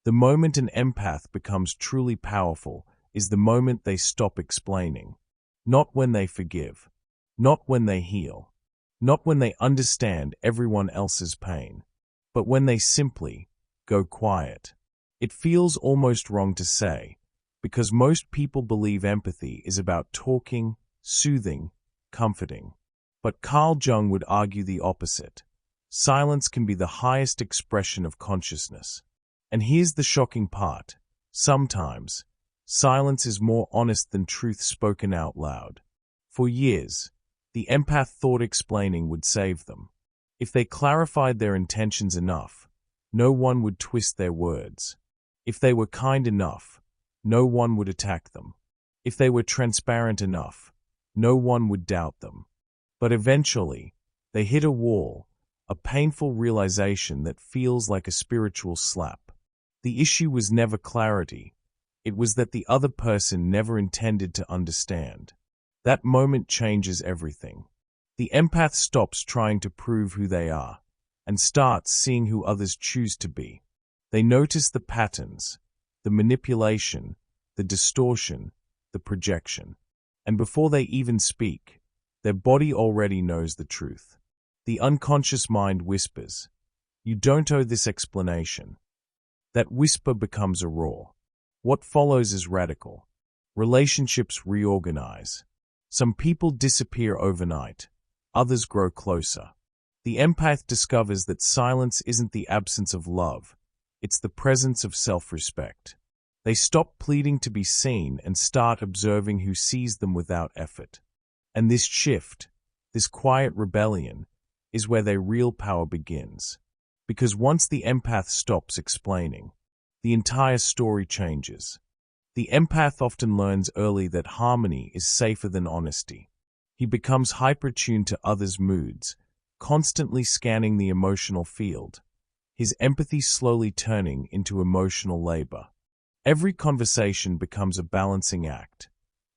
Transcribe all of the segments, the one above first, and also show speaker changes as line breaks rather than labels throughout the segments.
The moment an empath becomes truly powerful is the moment they stop explaining. Not when they forgive. Not when they heal. Not when they understand everyone else's pain. But when they simply go quiet. It feels almost wrong to say, because most people believe empathy is about talking, soothing, comforting. But Carl Jung would argue the opposite. Silence can be the highest expression of consciousness. And here's the shocking part. Sometimes, silence is more honest than truth spoken out loud. For years, the empath thought explaining would save them. If they clarified their intentions enough, no one would twist their words. If they were kind enough, no one would attack them. If they were transparent enough, no one would doubt them. But eventually, they hit a wall, a painful realization that feels like a spiritual slap. The issue was never clarity. It was that the other person never intended to understand. That moment changes everything. The empath stops trying to prove who they are and starts seeing who others choose to be. They notice the patterns, the manipulation, the distortion, the projection. And before they even speak, their body already knows the truth. The unconscious mind whispers, "You don't owe this explanation." That whisper becomes a roar. What follows is radical. Relationships reorganize. Some people disappear overnight. Others grow closer. The empath discovers that silence isn't the absence of love. It's the presence of self-respect. They stop pleading to be seen and start observing who sees them without effort. And this shift, this quiet rebellion, is where their real power begins. Because once the empath stops explaining, the entire story changes. The empath often learns early that harmony is safer than honesty. He becomes hyper-tuned to others' moods, constantly scanning the emotional field, his empathy slowly turning into emotional labor. Every conversation becomes a balancing act.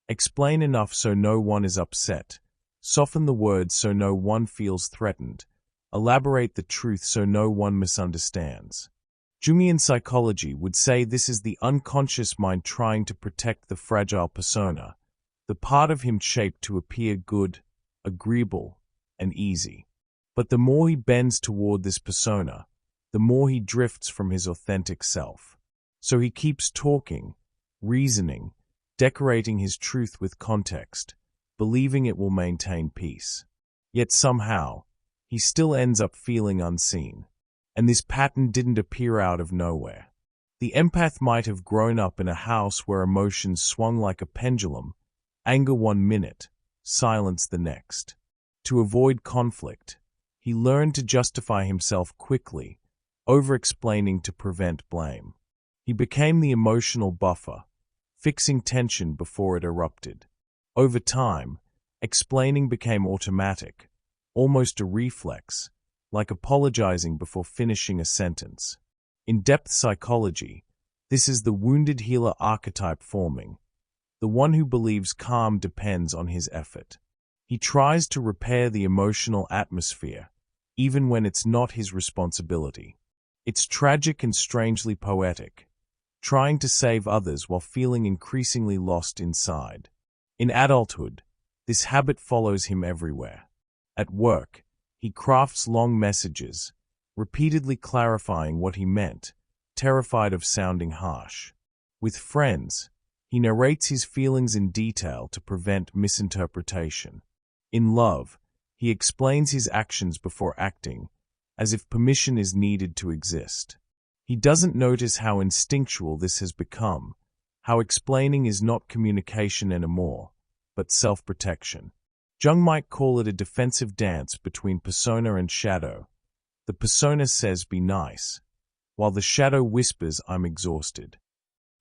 Explain enough so no one is upset. Soften the words so no one feels threatened. Elaborate the truth so no one misunderstands. Jungian psychology would say this is the unconscious mind trying to protect the fragile persona, the part of him shaped to appear good, agreeable, and easy. But the more he bends toward this persona, the more he drifts from his authentic self. So he keeps talking, reasoning, decorating his truth with context, believing it will maintain peace. Yet somehow, he still ends up feeling unseen. And this pattern didn't appear out of nowhere. The empath might have grown up in a house where emotions swung like a pendulum, anger 1 minute, silence the next. To avoid conflict, he learned to justify himself quickly, over-explaining to prevent blame. He became the emotional buffer, fixing tension before it erupted. Over time, explaining became automatic, almost a reflex, like apologizing before finishing a sentence. In depth psychology, this is the wounded healer archetype forming, the one who believes calm depends on his effort. He tries to repair the emotional atmosphere, even when it's not his responsibility. It's tragic and strangely poetic, trying to save others while feeling increasingly lost inside. In adulthood, this habit follows him everywhere. At work, he crafts long messages, repeatedly clarifying what he meant, terrified of sounding harsh. With friends, he narrates his feelings in detail to prevent misinterpretation. In love, he explains his actions before acting, as if permission is needed to exist. He doesn't notice how instinctual this has become, how explaining is not communication anymore, but self-protection. Jung might call it a defensive dance between persona and shadow. The persona says be nice, while the shadow whispers I'm exhausted.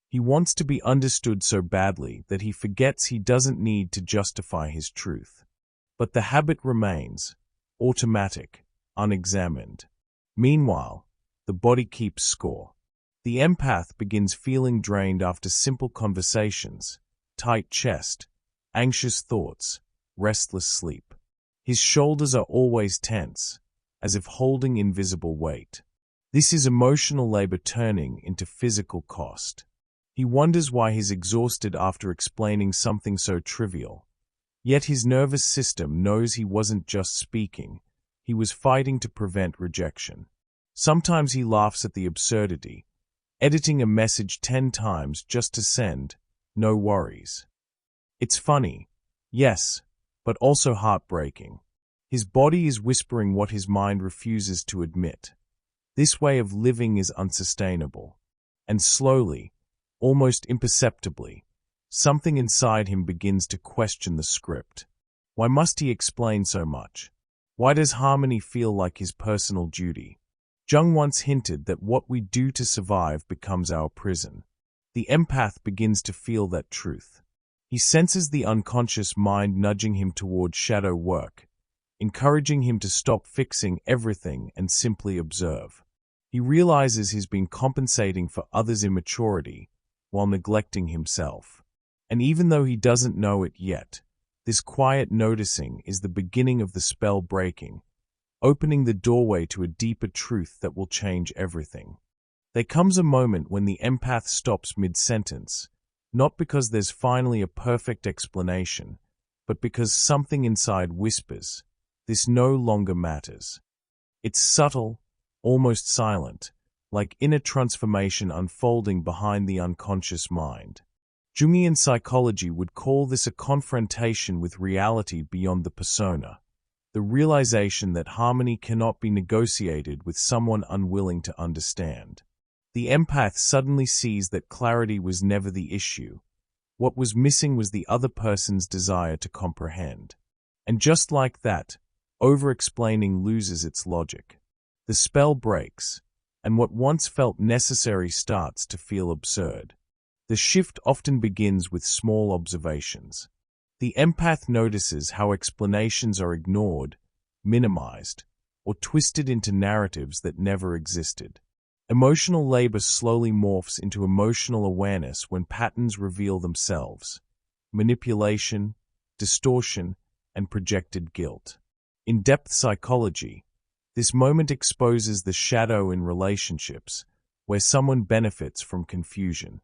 He wants to be understood so badly that he forgets he doesn't need to justify his truth. But the habit remains, automatic, unexamined. Meanwhile, the body keeps score. The empath begins feeling drained after simple conversations, tight chest, anxious thoughts, restless sleep. His shoulders are always tense, as if holding invisible weight. This is emotional labor turning into physical cost. He wonders why he's exhausted after explaining something so trivial. Yet his nervous system knows he wasn't just speaking, he was fighting to prevent rejection. Sometimes he laughs at the absurdity, editing a message 10 times just to send, "No worries." It's funny, yes, but also heartbreaking. His body is whispering what his mind refuses to admit. This way of living is unsustainable. And slowly, almost imperceptibly, something inside him begins to question the script. Why must he explain so much? Why does harmony feel like his personal duty? Jung once hinted that what we do to survive becomes our prison. The empath begins to feel that truth. He senses the unconscious mind nudging him toward shadow work, encouraging him to stop fixing everything and simply observe. He realizes he's been compensating for others' immaturity while neglecting himself. And even though he doesn't know it yet, this quiet noticing is the beginning of the spell breaking, opening the doorway to a deeper truth that will change everything. There comes a moment when the empath stops mid-sentence, not because there's finally a perfect explanation, but because something inside whispers, this no longer matters. It's subtle, almost silent, like inner transformation unfolding behind the unconscious mind. Jungian psychology would call this a confrontation with reality beyond the persona, the realization that harmony cannot be negotiated with someone unwilling to understand. The empath suddenly sees that clarity was never the issue. What was missing was the other person's desire to comprehend. And just like that, over-explaining loses its logic. The spell breaks, and what once felt necessary starts to feel absurd. The shift often begins with small observations. The empath notices how explanations are ignored, minimized, or twisted into narratives that never existed. Emotional labor slowly morphs into emotional awareness when patterns reveal themselves: manipulation, distortion, and projected guilt. In depth psychology, this moment exposes the shadow in relationships, where someone benefits from confusion.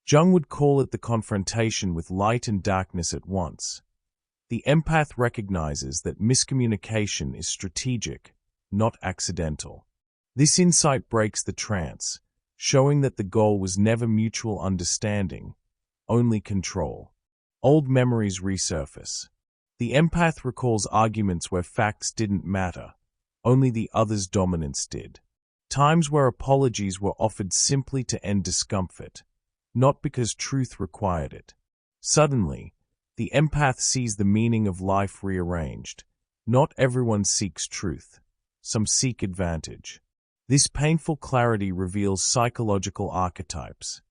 Jung would call it the confrontation with light and darkness at once. The empath recognizes that miscommunication is strategic, not accidental. This insight breaks the trance, showing that the goal was never mutual understanding, only control. Old memories resurface. The empath recalls arguments where facts didn't matter, only the other's dominance did. Times where apologies were offered simply to end discomfort, not because truth required it. Suddenly, the empath sees the meaning of life rearranged. Not everyone seeks truth. Some seek advantage. This painful clarity reveals psychological archetypes.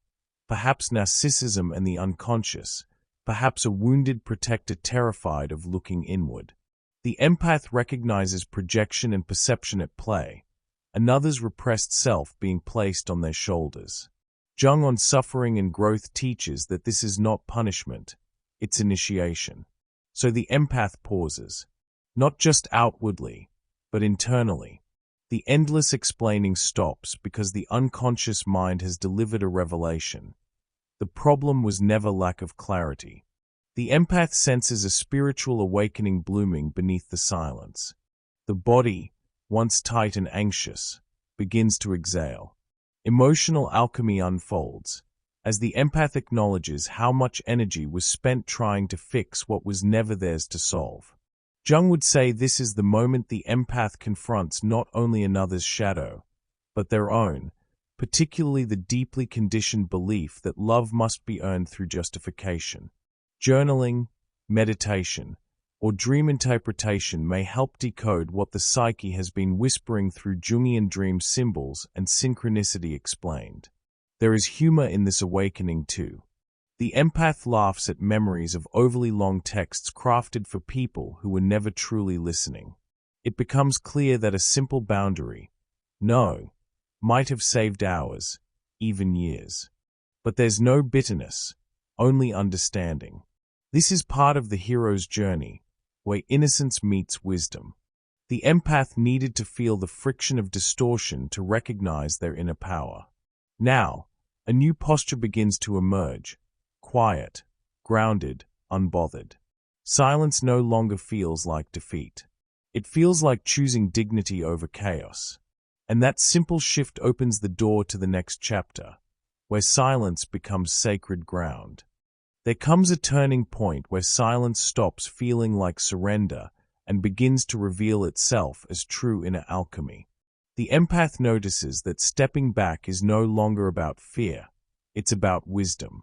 Perhaps narcissism and the unconscious, perhaps a wounded protector terrified of looking inward. The empath recognizes projection and perception at play, another's repressed self being placed on their shoulders. Jung on Suffering and Growth teaches that this is not punishment, it's initiation. So the empath pauses, not just outwardly, but internally. The endless explaining stops because the unconscious mind has delivered a revelation. The problem was never lack of clarity. The empath senses a spiritual awakening blooming beneath the silence. The body, once tight and anxious, begins to exhale. Emotional alchemy unfolds, as the empath acknowledges how much energy was spent trying to fix what was never theirs to solve. Jung would say this is the moment the empath confronts not only another's shadow, but their own, particularly the deeply conditioned belief that love must be earned through justification. Journaling, meditation, or dream interpretation may help decode what the psyche has been whispering through Jungian dream symbols and synchronicity explained. There is humor in this awakening too. The empath laughs at memories of overly long texts crafted for people who were never truly listening. It becomes clear that a simple boundary, no, might have saved hours, even years. But there's no bitterness, only understanding. This is part of the hero's journey, where innocence meets wisdom. The empath needed to feel the friction of distortion to recognize their inner power. Now, a new posture begins to emerge, quiet, grounded, unbothered. Silence no longer feels like defeat. It feels like choosing dignity over chaos. And that simple shift opens the door to the next chapter, where silence becomes sacred ground. There comes a turning point where silence stops feeling like surrender and begins to reveal itself as true inner alchemy. The empath notices that stepping back is no longer about fear, it's about wisdom.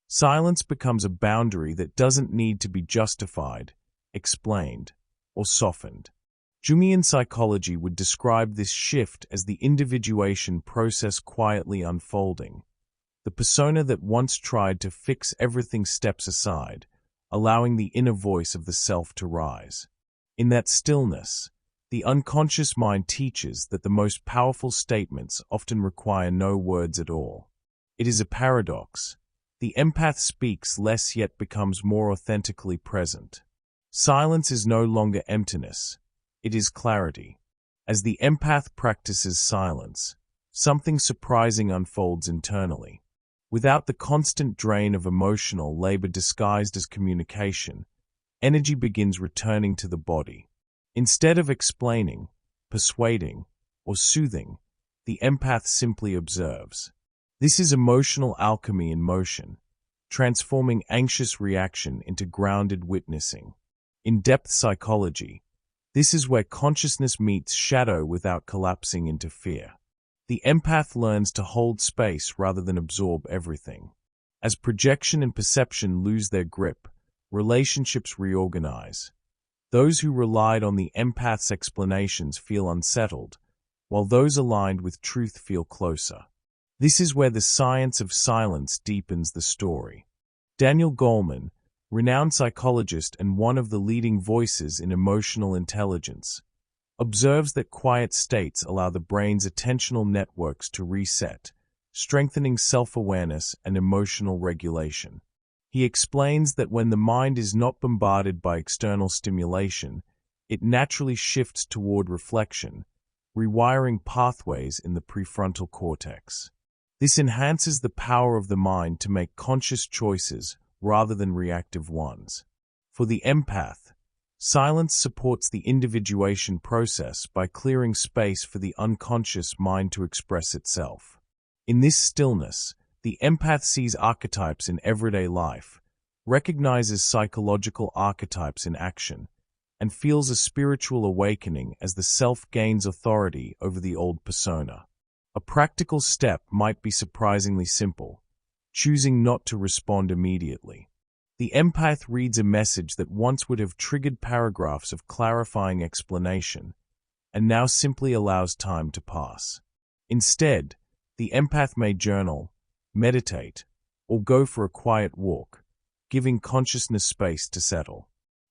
Silence becomes a boundary that doesn't need to be justified, explained, or softened. Jungian psychology would describe this shift as the individuation process quietly unfolding. The persona that once tried to fix everything steps aside, allowing the inner voice of the self to rise. In that stillness, the unconscious mind teaches that the most powerful statements often require no words at all. It is a paradox. The empath speaks less yet becomes more authentically present. Silence is no longer emptiness, it is clarity. As the empath practices silence, something surprising unfolds internally. Without the constant drain of emotional labor disguised as communication, energy begins returning to the body. Instead of explaining, persuading, or soothing, the empath simply observes. This is emotional alchemy in motion, transforming anxious reaction into grounded witnessing. In depth psychology, this is where consciousness meets shadow without collapsing into fear. The empath learns to hold space rather than absorb everything. As projection and perception lose their grip, relationships reorganize. Those who relied on the empath's explanations feel unsettled, while those aligned with truth feel closer. This is where the science of silence deepens the story. Daniel Goleman, renowned psychologist and one of the leading voices in emotional intelligence, observes that quiet states allow the brain's attentional networks to reset, strengthening self-awareness and emotional regulation. He explains that when the mind is not bombarded by external stimulation, it naturally shifts toward reflection, rewiring pathways in the prefrontal cortex. This enhances the power of the mind to make conscious choices rather than reactive ones. For the empath, silence supports the individuation process by clearing space for the unconscious mind to express itself. In this stillness, the empath sees archetypes in everyday life, recognizes psychological archetypes in action, and feels a spiritual awakening as the self gains authority over the old persona. A practical step might be surprisingly simple, choosing not to respond immediately. The empath reads a message that once would have triggered paragraphs of clarifying explanation, and now simply allows time to pass. Instead, the empath may journal, meditate, or go for a quiet walk, giving consciousness space to settle.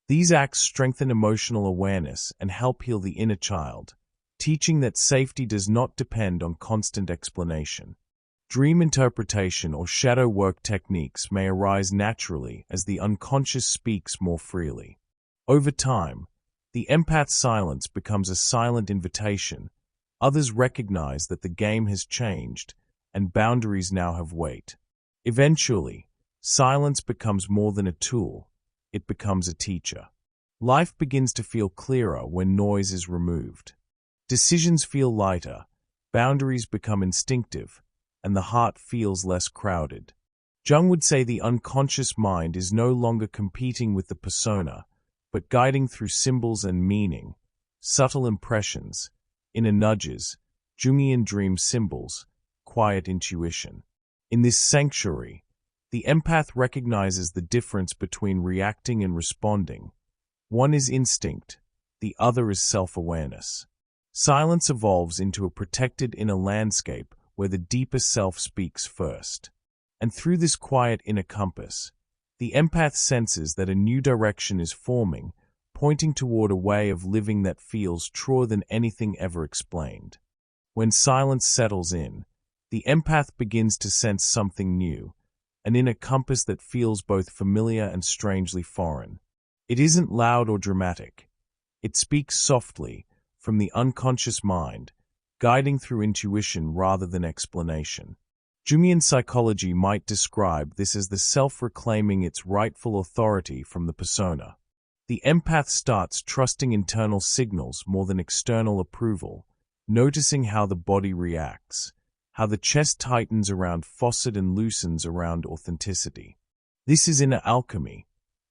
These acts strengthen emotional awareness and help heal the inner child, teaching that safety does not depend on constant explanation. Dream interpretation or shadow work techniques may arise naturally as the unconscious speaks more freely. Over time, the empath's silence becomes a silent invitation. Others recognize that the game has changed, and boundaries now have weight. Eventually, silence becomes more than a tool, it becomes a teacher. Life begins to feel clearer when noise is removed. Decisions feel lighter, boundaries become instinctive, and the heart feels less crowded. Jung would say the unconscious mind is no longer competing with the persona, but guiding through symbols and meaning, subtle impressions, inner nudges, Jungian dream symbols, quiet intuition. In this sanctuary, the empath recognizes the difference between reacting and responding. One is instinct, the other is self-awareness. Silence evolves into a protected inner landscape where the deeper self speaks first. And through this quiet inner compass, the empath senses that a new direction is forming, pointing toward a way of living that feels truer than anything ever explained. When silence settles in, the empath begins to sense something new, an inner compass that feels both familiar and strangely foreign. It isn't loud or dramatic. It speaks softly, from the unconscious mind, guiding through intuition rather than explanation. Jungian psychology might describe this as the self reclaiming its rightful authority from the persona. The empath starts trusting internal signals more than external approval, noticing how the body reacts, how the chest tightens around faucet and loosens around authenticity. This is inner alchemy,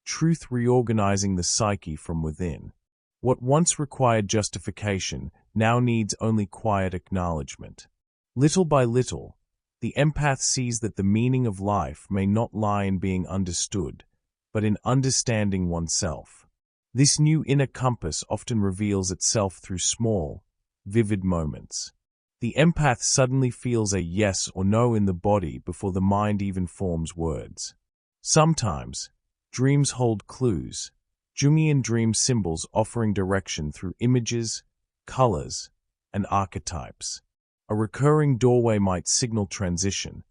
truth reorganizing the psyche from within. What once required justification now needs only quiet acknowledgement. Little by little, the empath sees that the meaning of life may not lie in being understood, but in understanding oneself. This new inner compass often reveals itself through small, vivid moments. The empath suddenly feels a yes or no in the body before the mind even forms words. Sometimes, dreams hold clues, Jungian dream symbols offering direction through images, colors, and archetypes. A recurring doorway might signal transition.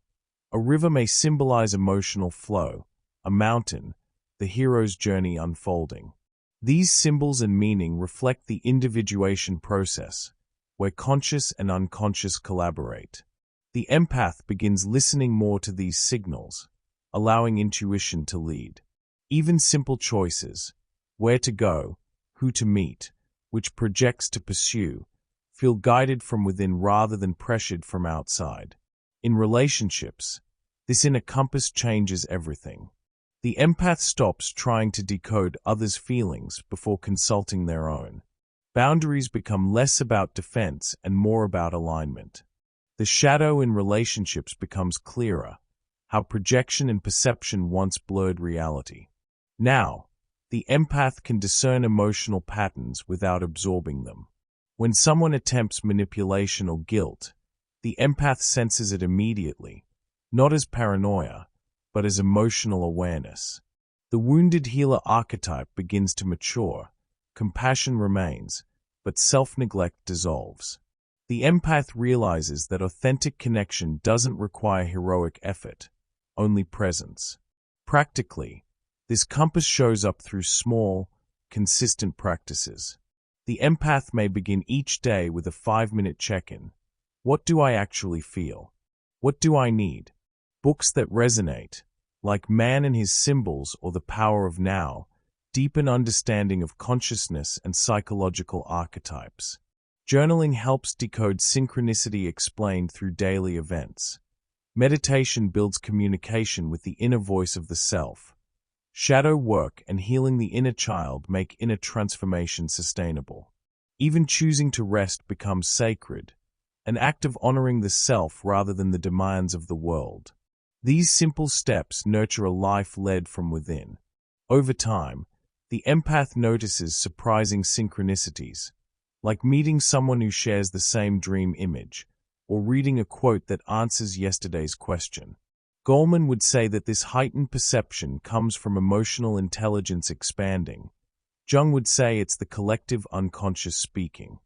A river may symbolize emotional flow, a mountain, the hero's journey unfolding. These symbols and meaning reflect the individuation process, where conscious and unconscious collaborate. The empath begins listening more to these signals, allowing intuition to lead. Even simple choices, where to go, who to meet, which projects to pursue, feel guided from within rather than pressured from outside. In relationships, this inner compass changes everything. The empath stops trying to decode others' feelings before consulting their own. Boundaries become less about defense and more about alignment. The shadow in relationships becomes clearer, how projection and perception once blurred reality. Now, the empath can discern emotional patterns without absorbing them. When someone attempts manipulation or guilt, the empath senses it immediately, not as paranoia, but as emotional awareness. The wounded healer archetype begins to mature, compassion remains, but self-neglect dissolves. The empath realizes that authentic connection doesn't require heroic effort, only presence. Practically, this compass shows up through small, consistent practices. The empath may begin each day with a 5-minute check-in. What do I actually feel? What do I need? Books that resonate, like Man and His Symbols or The Power of Now, deepen understanding of consciousness and psychological archetypes. Journaling helps decode synchronicity explained through daily events. Meditation builds communication with the inner voice of the self. Shadow work and healing the inner child make inner transformation sustainable. Even choosing to rest becomes sacred, an act of honoring the self rather than the demands of the world. These simple steps nurture a life led from within. Over time, the empath notices surprising synchronicities, like meeting someone who shares the same dream image, or reading a quote that answers yesterday's question. Goleman would say that this heightened perception comes from emotional intelligence expanding. Jung would say it's the collective unconscious speaking.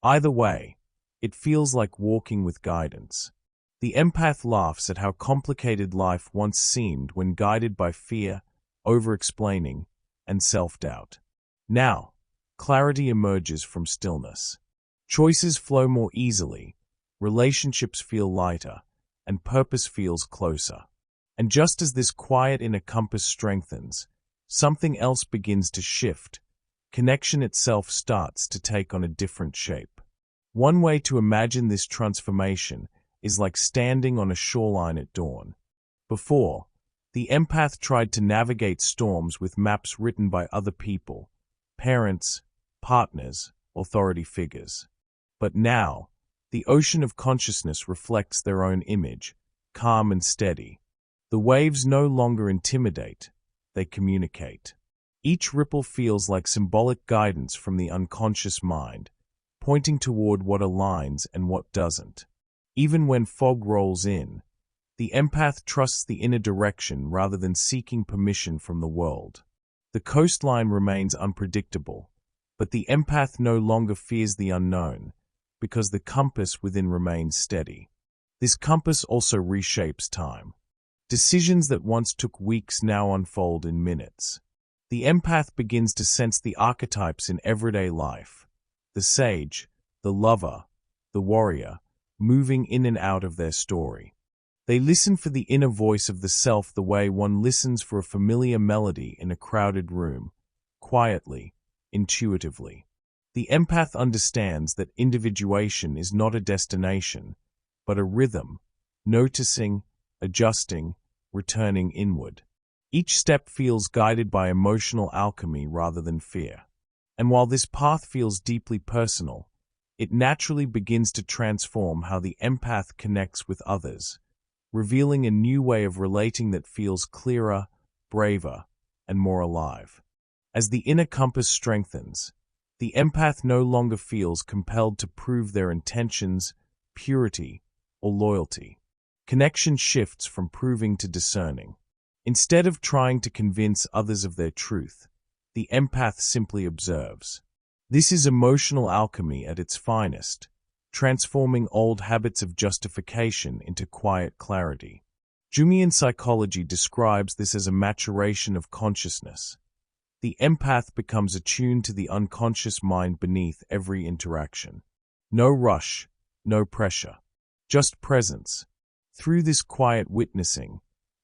Either way, it feels like walking with guidance. The empath laughs at how complicated life once seemed when guided by fear, over-explaining, and self-doubt. Now, clarity emerges from stillness. Choices flow more easily, relationships feel lighter, and purpose feels closer. And just as this quiet inner compass strengthens, something else begins to shift. Connection itself starts to take on a different shape. One way to imagine this transformation is like standing on a shoreline at dawn. Before, the empath tried to navigate storms with maps written by other people, parents, partners, authority figures. But now, the ocean of consciousness reflects their own image, calm and steady. The waves no longer intimidate, they communicate. Each ripple feels like symbolic guidance from the unconscious mind, pointing toward what aligns and what doesn't. Even when fog rolls in, the empath trusts the inner direction rather than seeking permission from the world. The coastline remains unpredictable, but the empath no longer fears the unknown, because the compass within remains steady. This compass also reshapes time. Decisions that once took weeks now unfold in minutes. The empath begins to sense the archetypes in everyday life. the sage, the lover, the warrior, moving in and out of their story. They listen for the inner voice of the self the way one listens for a familiar melody in a crowded room, quietly, intuitively. The empath understands that individuation is not a destination, but a rhythm, noticing, adjusting, returning inward. Each step feels guided by emotional alchemy rather than fear. And while this path feels deeply personal, it naturally begins to transform how the empath connects with others, revealing a new way of relating that feels clearer, braver, and more alive. As the inner compass strengthens, the empath no longer feels compelled to prove their intentions, purity, or loyalty. Connection shifts from proving to discerning. Instead of trying to convince others of their truth, the empath simply observes. This is emotional alchemy at its finest, transforming old habits of justification into quiet clarity. Jungian psychology describes this as a maturation of consciousness. The empath becomes attuned to the unconscious mind beneath every interaction. No rush, no pressure, just presence. Through this quiet witnessing,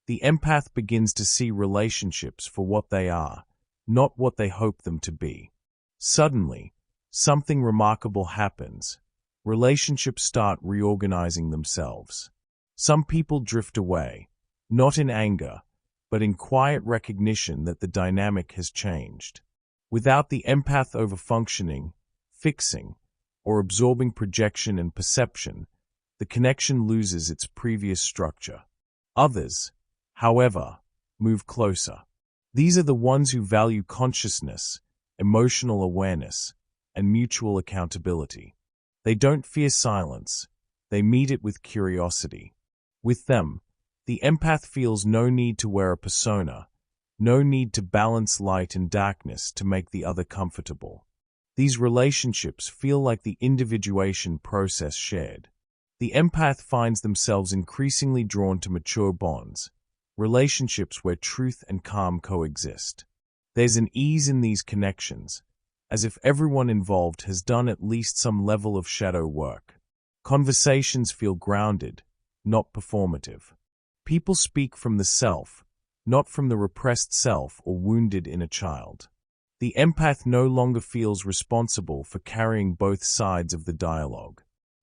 the empath begins to see relationships for what they are, not what they hope them to be. Suddenly, something remarkable happens. Relationships start reorganizing themselves. Some people drift away, not in anger, but in quiet recognition that the dynamic has changed. Without the empath overfunctioning, fixing, or absorbing projection and perception, the connection loses its previous structure. Others, however, move closer. These are the ones who value consciousness, emotional awareness, and mutual accountability. They don't fear silence, they meet it with curiosity. With them, the empath feels no need to wear a persona, no need to balance light and darkness to make the other comfortable. These relationships feel like the individuation process shared. The empath finds themselves increasingly drawn to mature bonds, relationships where truth and calm coexist. There's an ease in these connections, as if everyone involved has done at least some level of shadow work. Conversations feel grounded, not performative. People speak from the self, not from the repressed self or wounded inner child. The empath no longer feels responsible for carrying both sides of the dialogue.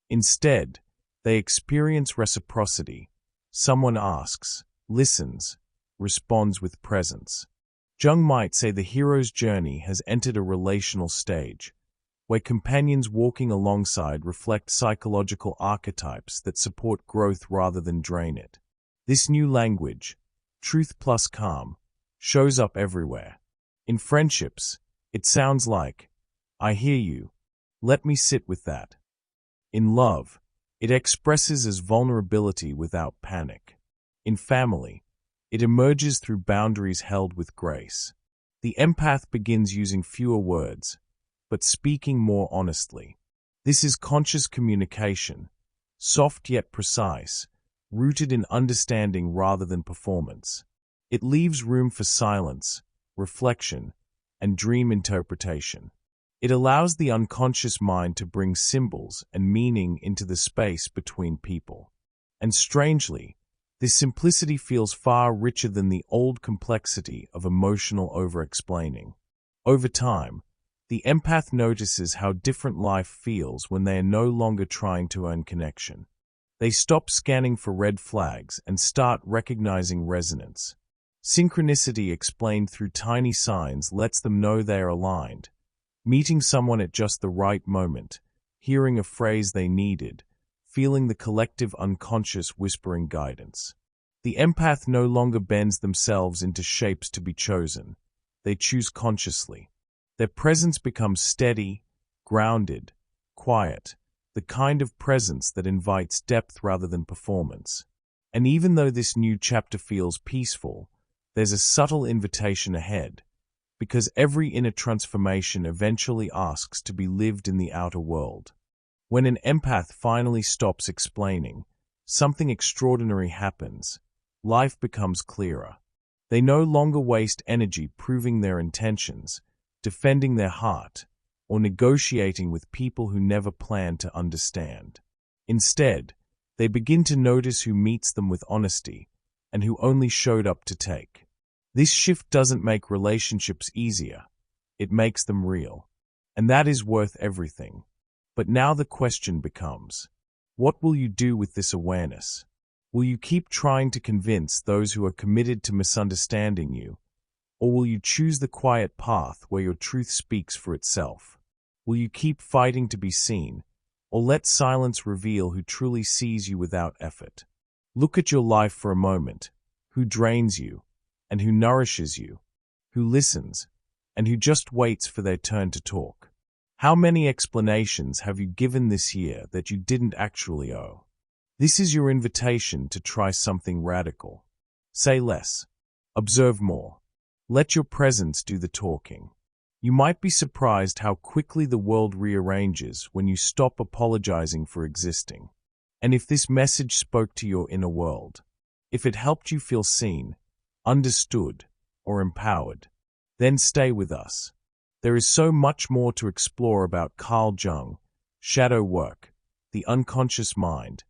Instead, they experience reciprocity. Someone asks, listens, responds with presence. Jung might say the hero's journey has entered a relational stage, where companions walking alongside reflect psychological archetypes that support growth rather than drain it. This new language, truth plus calm, shows up everywhere. In friendships, it sounds like, I hear you, let me sit with that. In love, it expresses as vulnerability without panic. In family, it emerges through boundaries held with grace. The empath begins using fewer words, but speaking more honestly. This is conscious communication, soft yet precise, rooted in understanding rather than performance. It leaves room for silence, reflection, and dream interpretation. It allows the unconscious mind to bring symbols and meaning into the space between people. And strangely, this simplicity feels far richer than the old complexity of emotional over-explaining. Over time, the empath notices how different life feels when they are no longer trying to earn connection. They stop scanning for red flags and start recognizing resonance. Synchronicity explained through tiny signs lets them know they are aligned. Meeting someone at just the right moment, hearing a phrase they needed, feeling the collective unconscious whispering guidance. The empath no longer bends themselves into shapes to be chosen. They choose consciously. Their presence becomes steady, grounded, quiet, the kind of presence that invites depth rather than performance. And even though this new chapter feels peaceful, there's a subtle invitation ahead, because every inner transformation eventually asks to be lived in the outer world. When an empath finally stops explaining, something extraordinary happens. Life becomes clearer. They no longer waste energy proving their intentions, defending their heart, or negotiating with people who never planned to understand. Instead, they begin to notice who meets them with honesty and who only showed up to take. This shift doesn't make relationships easier, it makes them real. And that is worth everything. But now the question becomes, what will you do with this awareness? Will you keep trying to convince those who are committed to misunderstanding you? Or will you choose the quiet path where your truth speaks for itself? Will you keep fighting to be seen, or let silence reveal who truly sees you without effort? Look at your life for a moment. Who drains you, and who nourishes you? Who listens, and who just waits for their turn to talk? How many explanations have you given this year that you didn't actually owe? This is your invitation to try something radical. Say less. Observe more. Let your presence do the talking. You might be surprised how quickly the world rearranges when you stop apologizing for existing. And if this message spoke to your inner world, if it helped you feel seen, understood, or empowered, then stay with us. There is so much more to explore about Carl Jung, shadow work, the unconscious mind,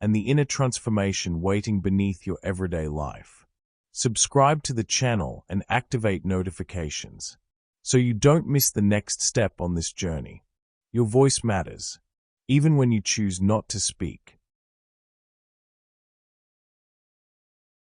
and the inner transformation waiting beneath your everyday life. Subscribe to the channel and activate notifications so you don't miss the next step on this journey. Your voice matters, even when you choose not to speak.